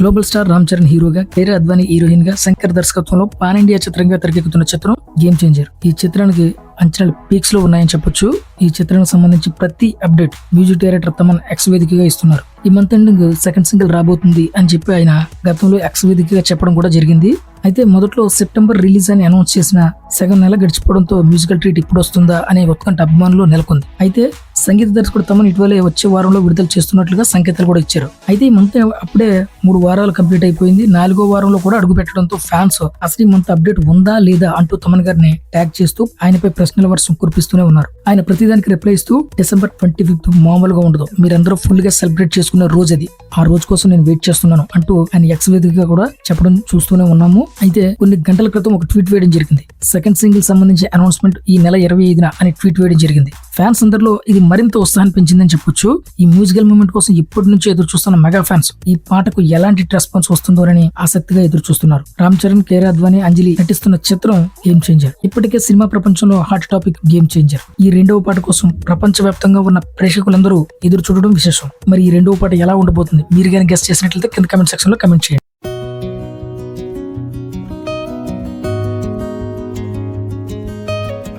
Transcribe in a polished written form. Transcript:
Global star Ram Charan హీరోగా, Kiara Advani heroine గా, శంకర్ దర్శకత్వంలో పాన్ ఇండియా చిత్రంగా తెరకెక్కుతున్న చిత్రం గేమ్ చేంజర్. ఈ చిత్రానికి అంచనాలు పీక్స్ లో ఉన్నాయని చెప్పొచ్చు. ఈ చిత్రానికి సంబంధించి ప్రతి update music director Thaman X వేదికగా ఇస్తున్నారు. ఈ మంత్ ఎండింగ్ సెకండ్ సింగిల్ రాబోతుంది అని చెప్పి ఆయన గతంలో ఎక్స్ వేదికగా చెప్పడం కూడా జరిగింది. అయితే మొదట్లో సెప్టెంబర్ రిలీజ్ అని అనౌన్స్ చేసిన సగం నెల గడిచిపోవడంతో మ్యూజికల్ ట్రీట్ ఇప్పుడు వస్తుందా అనే ఉత్కంఠ అభిమానులు నెలకొంది. అయితే సంగీత దర్శకుడు తమన్ ఇటీవలే వచ్చే వారంలో విడుదల చేస్తున్నట్లుగా సంకేతాలు కూడా ఇచ్చారు. అయితే ఈ మంత్ అప్పుడే 3 వారాలు కంప్లీట్ అయిపోయింది. 4వ వారంలో కూడా అడుగు పెట్టడంతో ఫ్యాన్స్ అసలు ఈ మంత్ అప్డేట్ ఉందా లేదా అంటూ తమన్ గారిని ట్యాగ్ చేస్తూ ఆయనపై ప్రశ్నల వర్షం కురిపిస్తూనే ఉన్నారు. ఆయన ప్రతిదానికి రిప్లై ఇస్తూ December 25th మామూలుగా ఉండదు, మీరందరూ ఫుల్ గా సెలబ్రేట్ చేసుకునే రోజు అది, ఆ రోజు కోసం నేను వెయిట్ చేస్తున్నాను అంటూ ఆయన ఎక్స్ వేదికగా కూడా చెప్పడం చూస్తూనే ఉన్నాము. అయితే కొన్ని గంటల క్రితం ఒక ట్వీట్ వేయడం జరిగింది. సెకండ్ సింగిల్ సంబంధించి అనౌన్స్మెంట్ ఈ నెల 25న అని ట్వీట్ వేయడం జరిగింది. ఫ్యాన్స్ అందరిలో ఇది మరింత ఉత్సాహాన్ని పెంచిందని చెప్పొచ్చు. ఈ మ్యూజికల్ మూమెంట్ కోసం ఇప్పటి నుంచి ఎదురు చూస్తున్న మెగా ఫ్యాన్స్ ఈ పాటకు ఎలాంటి రెస్పాన్స్ వస్తుందోనని ఆసక్తిగా ఎదురు చూస్తున్నారు. రామ్ చరణ్, కైరా అద్వానీ, అంజలి నటిస్తున్న చిత్రం గేమ్ చేంజర్. ఇప్పటికే సినిమా ప్రపంచంలో హాట్ టాపిక్ గేమ్ చేంజర్. ఈ రెండవ పాట కోసం ప్రపంచవ్యాప్తంగా ఉన్న ప్రేక్షకులందరూ ఎదురు చూడడం విశేషం. మరి ఈ రెండవ పాట ఎలా ఉండబోతుంది మీరు కానీ గెస్ట్ చేసినట్లయితే కింద కామెంట్ సెక్షన్ లో కామెంట్ చేయండి.